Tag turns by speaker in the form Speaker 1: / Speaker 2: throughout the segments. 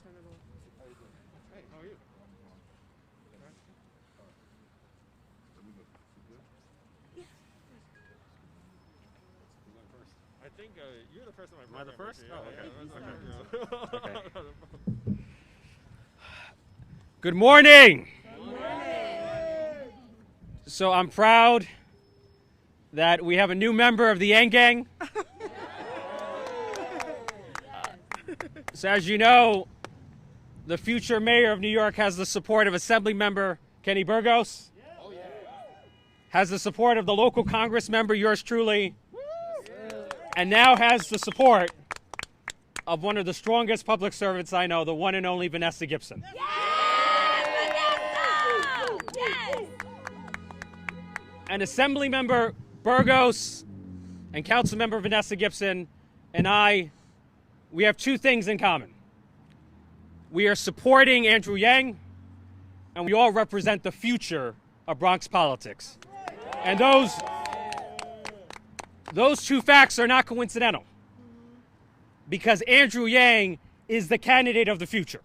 Speaker 1: turn it on.
Speaker 2: Hey, how are you? I think you're the first on my program. Am I the first? Oh, okay.
Speaker 3: Okay. Good morning.
Speaker 1: Good morning.
Speaker 3: So I'm proud that we have a new member of the Yang Gang. So as you know, the future mayor of New York has the support of Assembly member Kenny Burgos, has the support of the local Congress member, yours truly, and now has the support of one of the strongest public servants I know, the one and only Vanessa Gibson.
Speaker 1: Yes, Vanessa! Yes!
Speaker 3: And Assembly member Burgos and Council member Vanessa Gibson and I, we have two things in common. We are supporting Andrew Yang, and we all represent the future of Bronx politics. And those two facts are not coincidental, because Andrew Yang is the candidate of the future,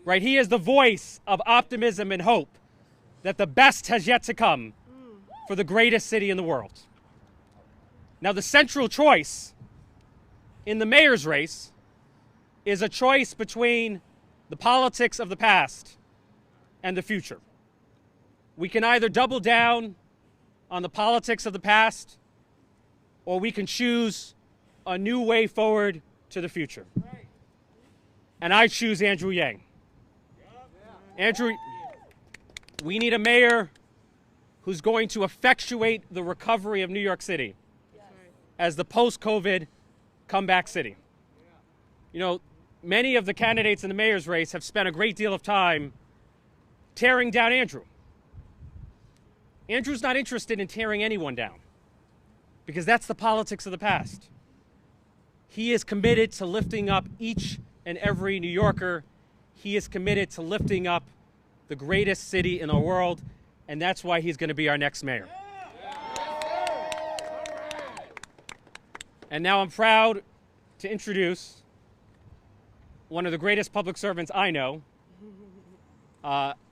Speaker 3: right? He is the voice of optimism and hope that the best has yet to come for the greatest city in the world. Now, the central choice in the mayor's race is a choice between the politics of the past and the future. We can either double down on the politics of the past, or we can choose a new way forward to the future. And I choose Andrew Yang. Andrew, we need a mayor who's going to effectuate the recovery of New York City as the post-COVID comeback city. You know, many of the candidates in the mayor's race have spent a great deal of time tearing down Andrew. Andrew's not interested in tearing anyone down, because that's the politics of the past. He is committed to lifting up each and every New Yorker. He is committed to lifting up the greatest city in the world, and that's why he's going to be our next mayor. And now I'm proud to introduce one of the greatest public servants I know.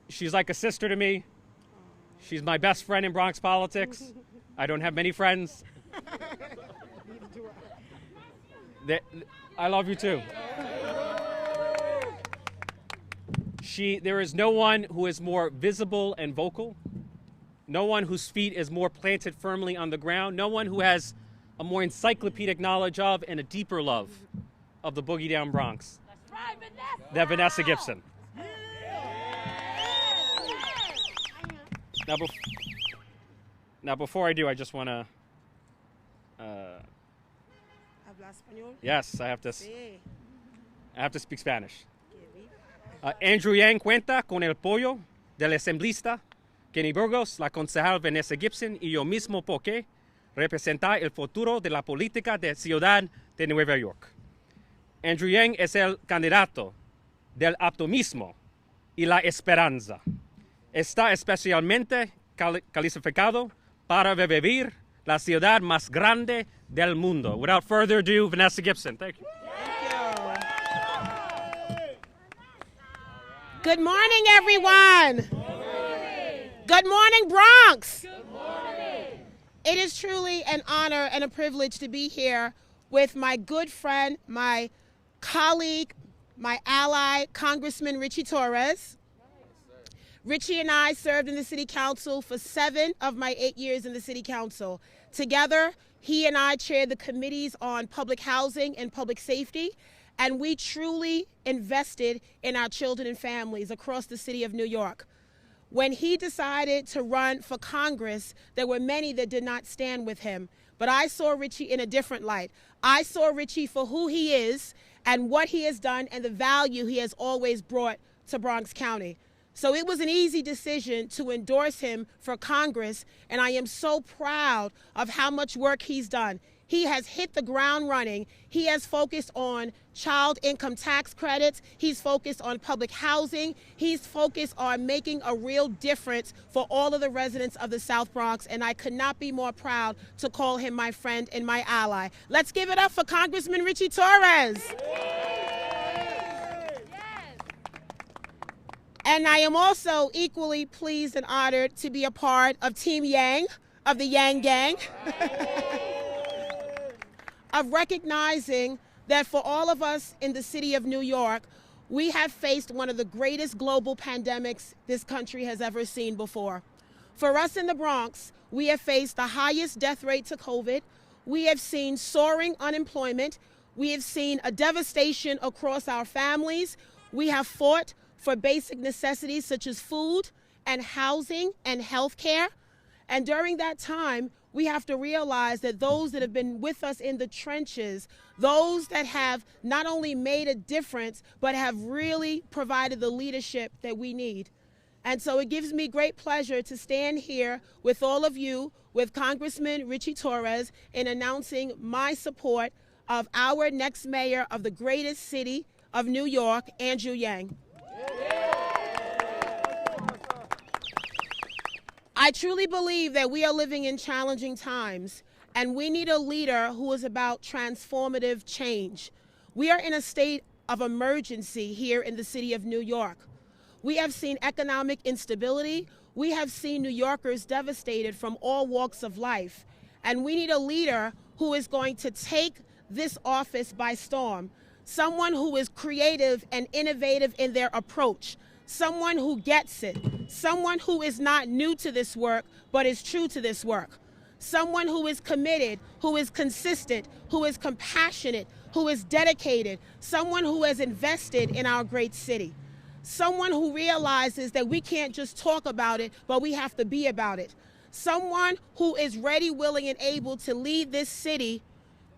Speaker 3: She's like a sister to me. She's my best friend in Bronx politics. I don't have many friends. I love you too. There is no one who is more visible and vocal, no one whose feet is more planted firmly on the ground, no one who has a more encyclopedic knowledge of and a deeper love of the boogie down Bronx than Vanessa Gibson. Now, before I do, I just want to. Yes, I have to speak Spanish. Andrew Yang cuenta con el apoyo del assemblista Kenny Burgos, la concejal Vanessa Gibson y yo mismo porque representar el futuro de la política de ciudad de Nueva York. Andrew Yang es el candidato del optimismo y la esperanza. Está especialmente calificado para vivir la ciudad más grande del mundo. Without further ado, Vanessa Gibson. Thank you.
Speaker 1: Good morning, everyone. Good morning, Bronx.
Speaker 4: Good morning.
Speaker 1: It is truly an honor and a privilege to be here with my good friend, my colleague, my ally, Congressman Richie Torres. Richie and I served in the City Council for 7 of my 8 years in the City Council. Together, he and I chaired the committees on public housing and public safety, and we truly invested in our children and families across the city of New York. When he decided to run for Congress, there were many that did not stand with him. But I saw Richie in a different light. I saw Richie for who he is and what he has done and the value he has always brought to Bronx County. So it was an easy decision to endorse him for Congress, and I am so proud of how much work he's done. He has hit the ground running. He has focused on child income tax credits. He's focused on public housing. He's focused on making a real difference for all of the residents of the South Bronx, and I could not be more proud to call him my friend and my ally. Let's give it up for Congressman Richie Torres. And I am also equally pleased and honored to be a part of Team Yang, of the Yang Gang, of recognizing that for all of us in the city of New York, we have faced one of the greatest global pandemics this country has ever seen before. For us in the Bronx, we have faced the highest death rate to COVID. We have seen soaring unemployment. We have seen a devastation across our families. We have fought for basic necessities such as food and housing and health care. And during that time, we have to realize that those that have been with us in the trenches, those that have not only made a difference, but have really provided the leadership that we need. And so it gives me great pleasure to stand here with all of you, with Congressman Richie Torres, in announcing my support of our next mayor of the greatest city of New York, Andrew Yang. I truly believe that we are living in challenging times, and we need a leader who is about transformative change. We are in a state of emergency here in the city of New York. We have seen economic instability. We have seen New Yorkers devastated from all walks of life. And we need a leader who is going to take this office by storm. Someone who is creative and innovative in their approach. Someone who gets it. Someone who is not new to this work, but is true to this work. Someone who is committed, who is consistent, who is compassionate, who is dedicated. Someone who has invested in our great city. Someone who realizes that we can't just talk about it, but we have to be about it. Someone who is ready, willing, and able to lead this city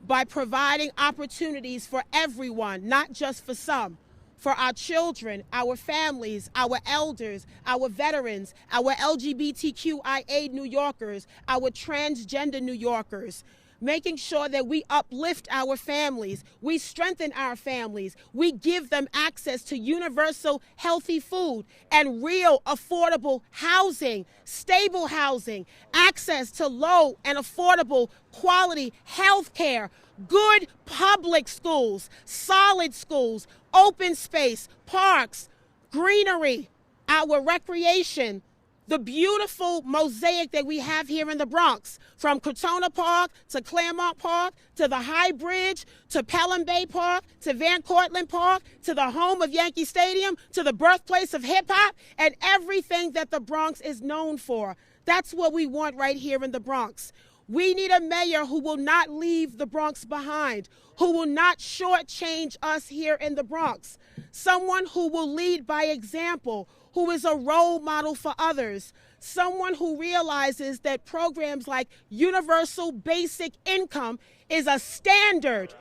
Speaker 1: by providing opportunities for everyone, not just for some. For our children, our families, our elders, our veterans, our LGBTQIA New Yorkers, our transgender New Yorkers. Making sure that we uplift our families, we strengthen our families, we give them access to universal healthy food and real affordable housing, stable housing, access to low and affordable quality health care, good public schools, solid schools, open space, parks, greenery, our recreation, the beautiful mosaic that we have here in the Bronx, from Crotona Park to Claremont Park to the High Bridge to Pelham Bay Park to Van Cortlandt Park to the home of Yankee Stadium to the birthplace of hip hop and everything that the Bronx is known for. That's what we want right here in the Bronx. We need a mayor who will not leave the Bronx behind, who will not shortchange us here in the Bronx. Someone who will lead by example, who is a role model for others. Someone who realizes that programs like universal basic income is a standard.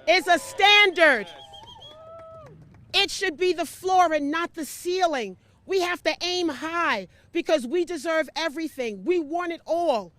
Speaker 1: It's a standard. It should be the floor and not the ceiling. We have to aim high because we deserve everything. We want it all.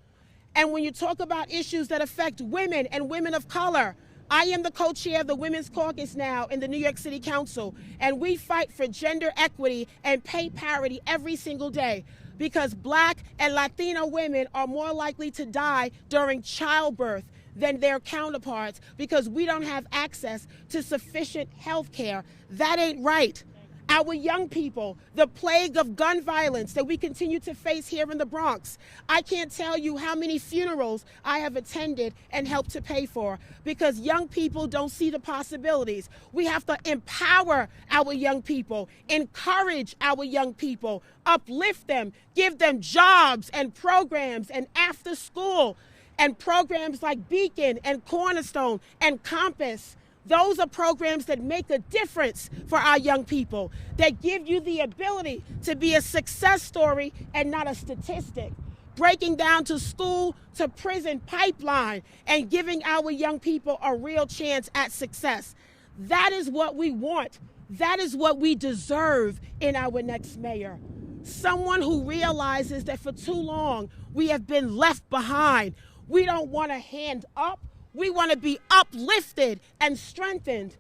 Speaker 1: And when you talk about issues that affect women and women of color, I am the co-chair of the Women's Caucus now in the New York City Council, and we fight for gender equity and pay parity every single day because Black and Latino women are more likely to die during childbirth than their counterparts because we don't have access to sufficient health care. That ain't right. Our young people, the plague of gun violence that we continue to face here in the Bronx. I can't tell you how many funerals I have attended and helped to pay for because young people don't see the possibilities. We have to empower our young people, encourage our young people, uplift them, give them jobs and programs and after school and programs like Beacon and Cornerstone and Compass. Those are programs that make a difference for our young people, that give you the ability to be a success story and not a statistic. Breaking down to school to prison pipeline and giving our young people a real chance at success. That is what we want. That is what we deserve in our next mayor. Someone who realizes that for too long we have been left behind. We don't want a hand up. We want to be uplifted and strengthened.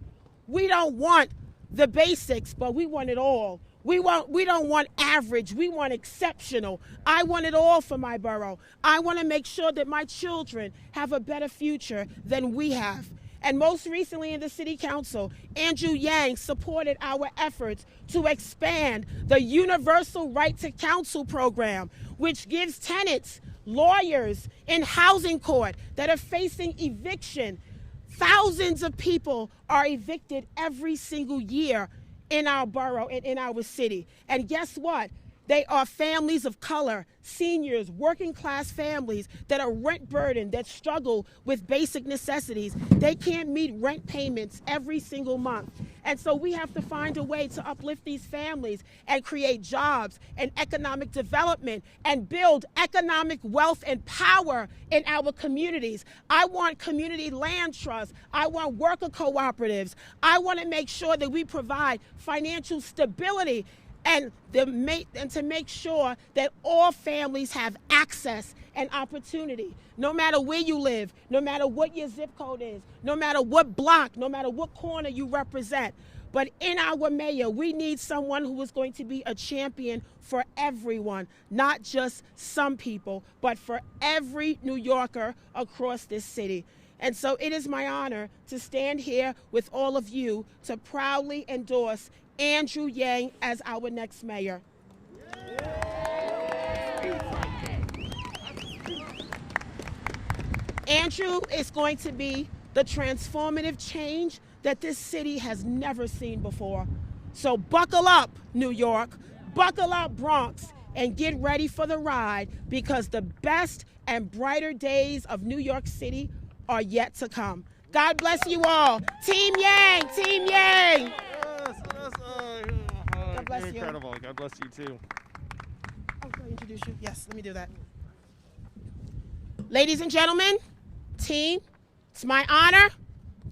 Speaker 1: We don't want the basics, but we want it all. We don't want average. We want exceptional. I want it all for my borough. I want to make sure that my children have a better future than we have. And most recently in the city council, Andrew Yang supported our efforts to expand the Universal Right to Counsel program, which gives tenants, lawyers in housing court that are facing eviction. Thousands of people are evicted every single year in our borough and in our city. And guess what? They are families of color, seniors, working class families that are rent burdened, that struggle with basic necessities. They can't meet rent payments every single month. And so we have to find a way to uplift these families and create jobs and economic development and build economic wealth and power in our communities. I want community land trusts. I want worker cooperatives. I want to make sure that we provide financial stability and to make sure that all families have access and opportunity, no matter where you live, no matter what your zip code is, no matter what block, no matter what corner you represent. But in our mayor, we need someone who is going to be a champion for everyone, not just some people, but for every New Yorker across this city. And so it is my honor to stand here with all of you to proudly endorse Andrew Yang as our next mayor. Andrew is going to be the transformative change that this city has never seen before. So buckle up, New York, buckle up, Bronx, and get ready for the ride, because the best and brighter days of New York City are yet to come. God bless you all. Team Yang, Team Yang. God bless you.
Speaker 2: Incredible. God bless you too.
Speaker 1: Oh, can I introduce you? Yes, let me do that. Ladies and gentlemen, team, it's my honor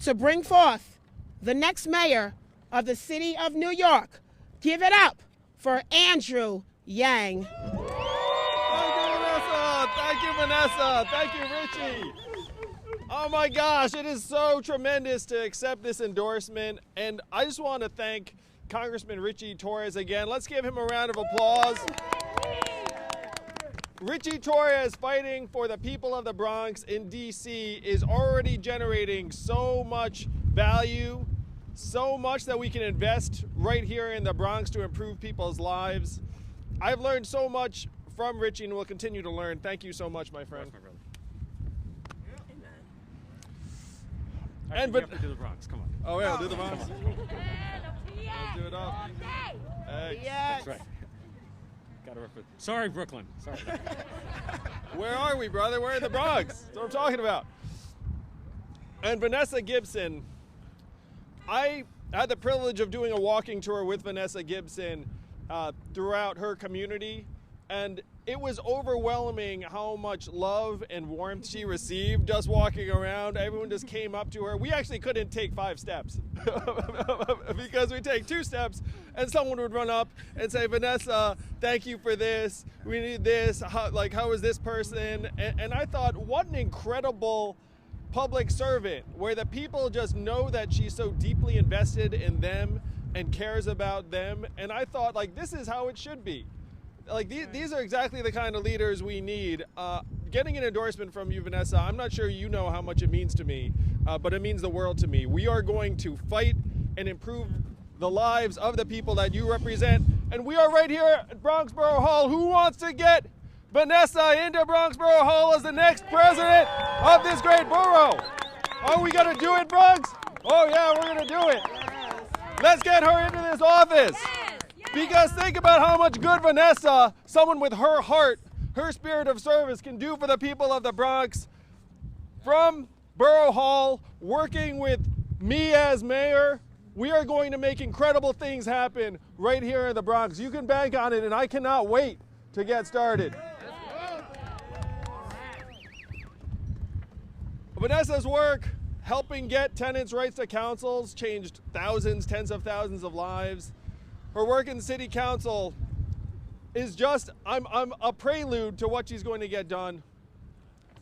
Speaker 1: to bring forth the next mayor of the city of New York. Give it up for Andrew Yang.
Speaker 2: Thank you, Vanessa. Thank you, Vanessa. Thank you, Richie. Oh my gosh, it is so tremendous to accept this endorsement. And I just want to thank Congressman Richie Torres again. Let's give him a round of applause. Richie Torres, fighting for the people of the Bronx in DC, is already generating so much value, so much that we can invest right here in the Bronx to improve people's lives. I've learned so much from Richie and will continue to learn. Thank you so much, my friend.
Speaker 3: And but do the Bronx. Come on.
Speaker 2: Oh yeah, do the Bronx. Let's do it up.
Speaker 1: Yes.
Speaker 3: That's right. Gotta refer. Sorry, Brooklyn. Sorry.
Speaker 2: Where are we, brother? We're in the Bronx. That's what I'm talking about. And Vanessa Gibson, I had the privilege of doing a walking tour with Vanessa Gibson throughout her community, and it was overwhelming how much love and warmth she received just walking around. Everyone just came up to her. We actually couldn't take 5 steps because we take 2 steps and someone would run up and say, Vanessa, thank you for this. We need this. How is this person? And I thought, what an incredible public servant, where the people just know that she's so deeply invested in them and cares about them. And I thought, like, this is how it should be. Like, these are exactly the kind of leaders we need. Getting an endorsement from you, Vanessa, I'm not sure you know how much it means to me, but it means the world to me. We are going to fight and improve the lives of the people that you represent. And we are right here at Bronx Borough Hall. Who wants to get Vanessa into Bronx Borough Hall as the next president of this great borough? Are we going to do it, Bronx? Oh, yeah, we're going to do it. Let's get her into this office. Because think about how much good Vanessa, someone with her heart, her spirit of service, can do for the people of the Bronx. From Borough Hall, working with me as mayor, we are going to make incredible things happen right here in the Bronx. You can bank on it, and I cannot wait to get started. Vanessa's work helping get tenants' rights to councils changed thousands, tens of thousands of lives. Her work in city council is just, I'm a prelude to what she's going to get done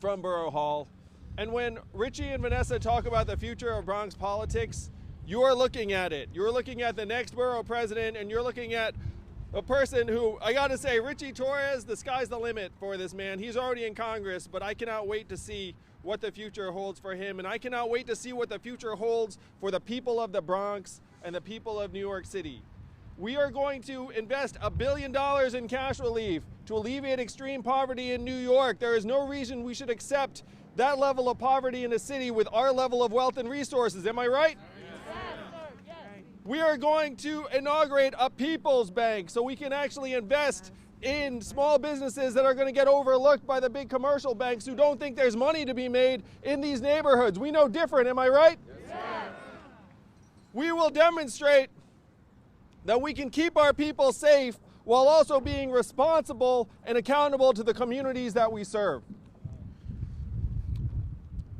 Speaker 2: from Borough Hall. And when Richie and Vanessa talk about the future of Bronx politics, you are looking at it. You're looking at the next borough president, and you're looking at a person who, I gotta say, Richie Torres, the sky's the limit for this man. He's already in Congress, but I cannot wait to see what the future holds for him, and I cannot wait to see what the future holds for the people of the Bronx and the people of New York City. We are going to invest $1 billion in cash relief to alleviate extreme poverty in New York. There is no reason we should accept that level of poverty in a city with our level of wealth and resources. Am I right? We are going to inaugurate a people's bank so we can actually invest in small businesses that are going to get overlooked by the big commercial banks who don't think there's money to be made in these neighborhoods. We know different, am I right? Yes. We will demonstrate that we can keep our people safe while also being responsible and accountable to the communities that we serve.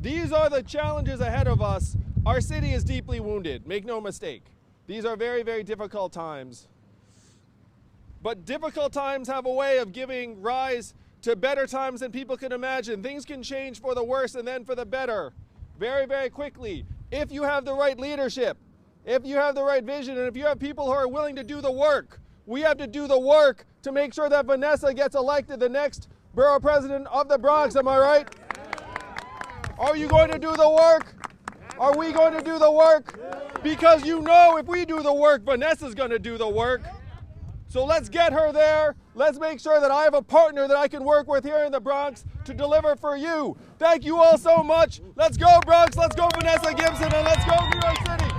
Speaker 2: These are the challenges ahead of us. Our city is deeply wounded, make no mistake. These are very, very difficult times. But difficult times have a way of giving rise to better times than people can imagine. Things can change for the worse and then for the better very, very quickly if you have the right leadership, if you have the right vision, and if you have people who are willing to do the work. We have to do the work to make sure that Vanessa gets elected the next borough president of the Bronx. Am I right? Are you going to do the work? Are we going to do the work? Because you know if we do the work, Vanessa's going to do the work. So let's get her there. Let's make sure that I have a partner that I can work with here in the Bronx to deliver for you. Thank you all so much. Let's go, Bronx. Let's go, Vanessa Gibson, and let's go, New York City.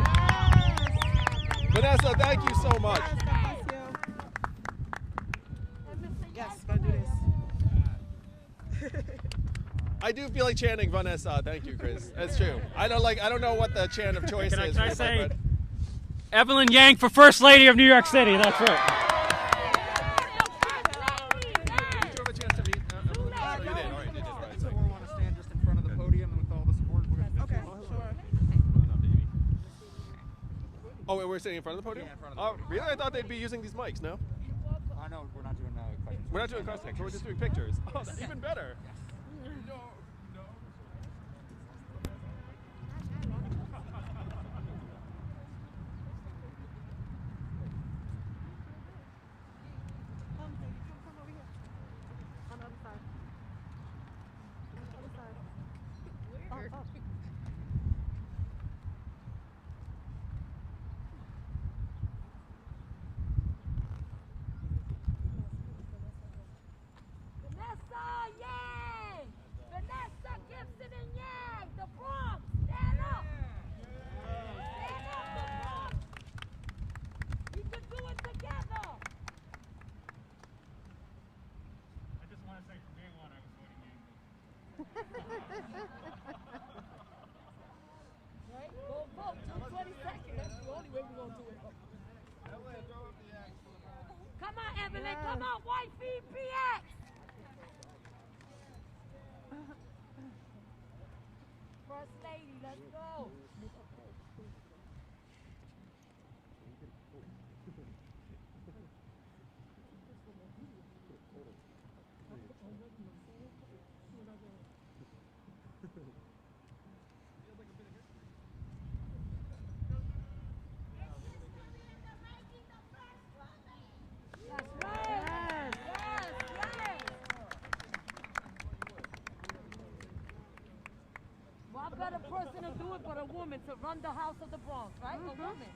Speaker 2: Vanessa, thank you so much.
Speaker 1: Thank you. Yes, gotta do this.
Speaker 2: I do feel like chanting Vanessa. Thank you, Chris. That's true. I don't know what the chant of choice is.
Speaker 3: Can I say Evelyn Yang for First Lady of New York City? That's right.
Speaker 2: Oh, we're sitting in front of the podium? Yeah, in front of the podium. Oh, really? I thought they'd be using these mics, no?
Speaker 4: No, we're not doing questions.
Speaker 2: We're not doing questions, we're just doing pictures. Oh, that's even better. Yes. No.
Speaker 1: Come over here. On the other side. Other side. Oh.
Speaker 5: Vanessa Yang! Vanessa Gibson and Yang! The Bronx! Stand up! Stand up, the Bronx! We can do it together!
Speaker 3: I just want to say from day one I was voting Yang.
Speaker 5: Right? Go vote till 22nd. That's the only way we're going to do it. Come on, Evelyn. Come on, White VPX. First Lady, let's go. That's right. Yes. What better person to do it but a woman to run the house of the Bronx, right? A woman.